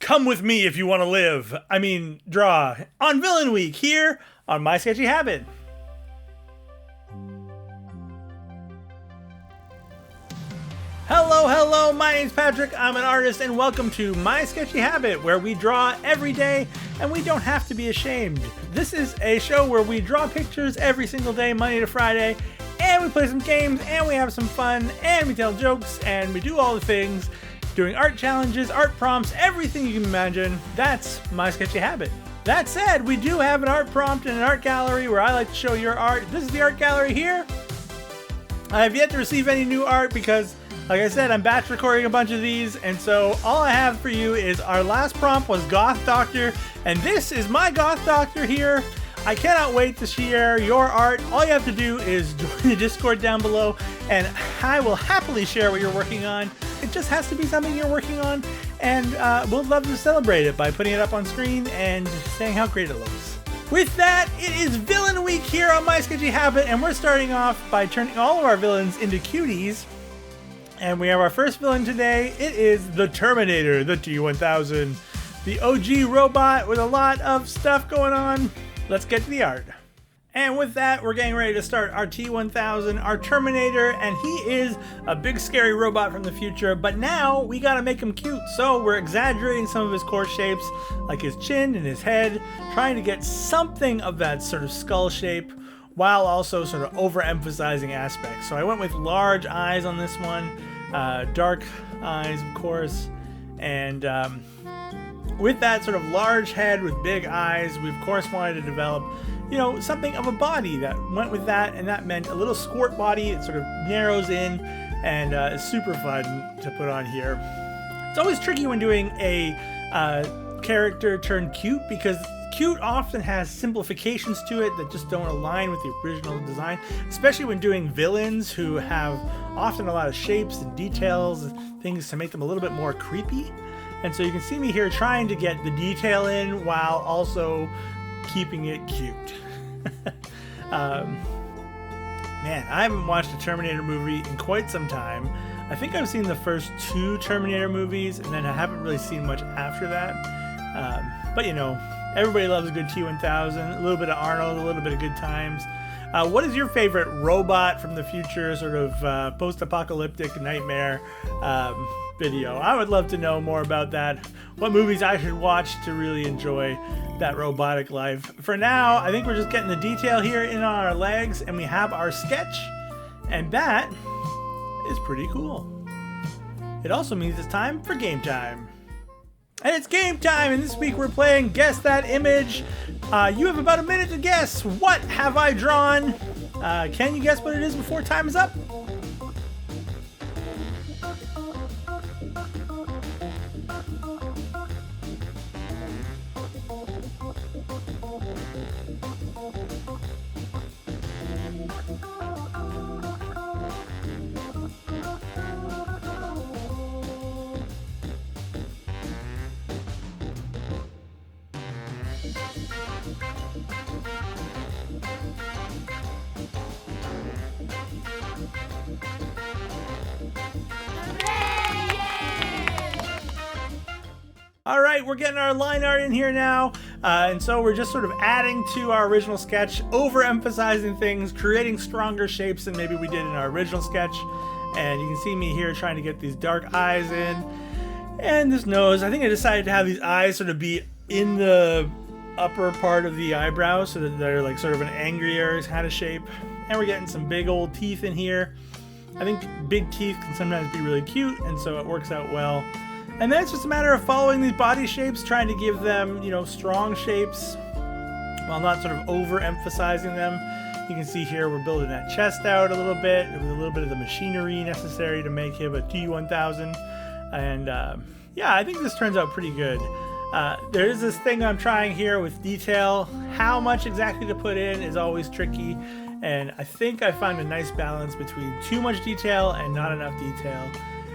Come with me if you want to live. Draw on Villain Week here on My Sketchy Habit. Hello, my name's Patrick, I'm an artist, and welcome to My Sketchy Habit, where we draw every day, and we don't have to be ashamed. This is a show where we draw pictures every single day, Monday to Friday, and we play some games, and we have some fun, and we tell jokes, and we do all the things, doing art challenges, art prompts, everything you can imagine. That's My Sketchy Habit. That said, we do have an art prompt and an art gallery where I like to show your art. This is the art gallery here. I have yet to receive any new art because, like I said, I'm batch recording a bunch of these, and so all I have for you is our last prompt was Goth Doctor, and this is my Goth Doctor here. I cannot wait to share your art. All you have to do is join the Discord down below, and I will happily share what you're working on. It just has to be something you're working on, and we'll love to celebrate it by putting it up on screen and saying how great it looks. With that, it is Villain Week here on My Sketchy Habit, and we're starting off by turning all of our villains into cuties. And we have our first villain today. It is the Terminator, the T-1000, the OG robot with a lot of stuff going on. Let's get to the art. And with that, we're getting ready to start our T-1000, our Terminator, and he is a big scary robot from the future, but now we gotta make him cute, so we're exaggerating some of his core shapes, like his chin and his head, trying to get something of that sort of skull shape, while also sort of overemphasizing aspects. So I went with large eyes on this one, dark eyes, of course, and with that sort of large head with big eyes, we of course wanted to develop, something of a body that went with that, and that meant a little squirt body. It sort of narrows in and is super fun to put on here. It's always tricky when doing a character turned cute, because cute often has simplifications to it that just don't align with the original design, especially when doing villains who have often a lot of shapes and details, things to make them a little bit more creepy. And so you can see me here trying to get the detail in while also keeping it cute. Man, I haven't watched a Terminator movie in quite some time. I think I've seen the first 2 Terminator movies, and then I haven't really seen much after that. But everybody loves a good T-1000, a little bit of Arnold, a little bit of good times. What is your favorite robot from the future, sort of post-apocalyptic nightmare video? I would love to know more about that. What movies I should watch to really enjoy that robotic life. For now, I think we're just getting the detail here in on our legs, and we have our sketch, and that is pretty cool. It also means it's time for game time. And it's game time, and this week we're playing Guess That Image. You have about a minute to guess. What have I drawn? Can you guess what it is before time is up? All right, we're getting our line art in here now, and so we're just sort of adding to our original sketch, overemphasizing things, creating stronger shapes than maybe we did in our original sketch. And you can see me here trying to get these dark eyes in, and this nose. I think I decided to have these eyes sort of be in the upper part of the eyebrows, so that they're like sort of an angrier kind of shape. And we're getting some big old teeth in here. I think big teeth can sometimes be really cute, and so it works out well. And then it's just a matter of following these body shapes, trying to give them, strong shapes, while not sort of overemphasizing them. You can see here we're building that chest out a little bit, with a little bit of the machinery necessary to make him a T-1000. And yeah, I think this turns out pretty good. There is this thing I'm trying here with detail. How much exactly to put in is always tricky, and I think I found a nice balance between too much detail and not enough detail.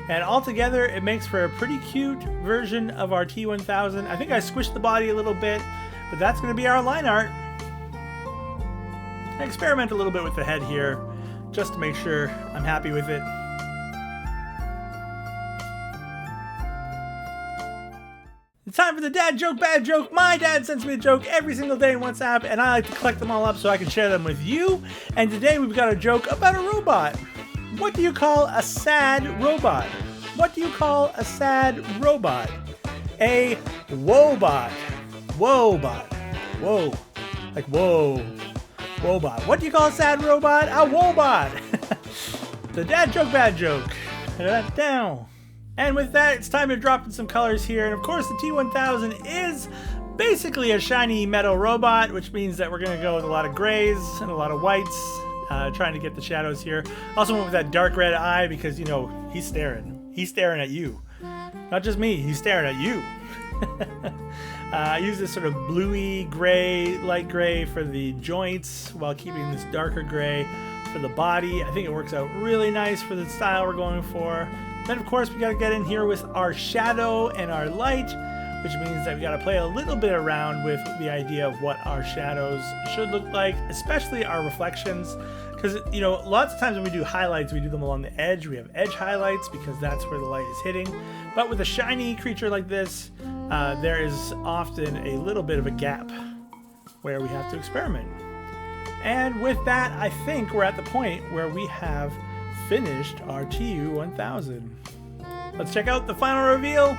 And altogether, it makes for a pretty cute version of our T-1000. I think I squished the body a little bit, but that's going to be our line art. I experiment a little bit with the head here, just to make sure I'm happy with it. It's time for the dad joke, bad joke. My dad sends me a joke every single day in WhatsApp, and I like to collect them all up so I can share them with you. And today we've got a joke about a robot. What do you call a sad robot? What do you call a sad robot? A woebot. Woebot. Whoa. Like whoa. Woebot. What do you call a sad robot? A woebot. The dad joke, bad joke. Down. And with that, it's time to drop in some colors here. And of course, the T1000 is basically a shiny metal robot, which means that we're going to go with a lot of grays and a lot of whites, trying to get the shadows here. Also went with that dark red eye because, you know, he's staring. He's staring at you. Not just me, he's staring at you. I use this sort of bluey gray, light gray for the joints while keeping this darker gray for the body. I think it works out really nice for the style we're going for. Then of course we got to get in here with our shadow and our light, which means that we got to play a little bit around with the idea of what our shadows should look like, especially our reflections. Because, you know, lots of times when we do highlights, we do them along the edge. We have edge highlights because that's where the light is hitting. But with a shiny creature like this, there is often a little bit of a gap where we have to experiment. And with that, I think we're at the point where we have finished our TU1000. Let's check out the final reveal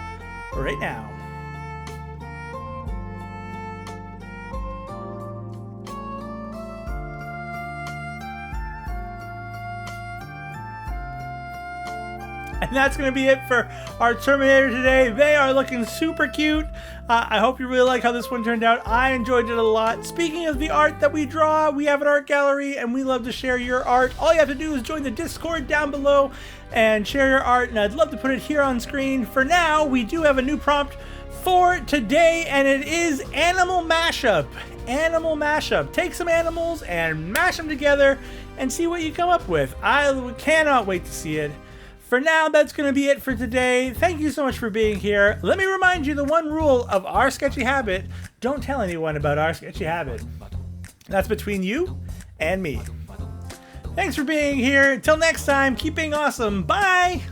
right now. And that's going to be it for our Terminator today. They are looking super cute. I hope you really like how this one turned out. I enjoyed it a lot. Speaking of the art that we draw, we have an art gallery and we love to share your art. All you have to do is join the Discord down below and share your art, and I'd love to put it here on screen. For now, we do have a new prompt for today, and it is Animal Mashup. Animal Mashup. Take some animals and mash them together and see what you come up with. I cannot wait to see it. For now, that's going to be it for today. Thank you so much for being here. Let me remind you the one rule of our Sketchy Habit: don't tell anyone about our Sketchy Habit. That's between you and me. Thanks for being here. Until next time, keep being awesome. Bye!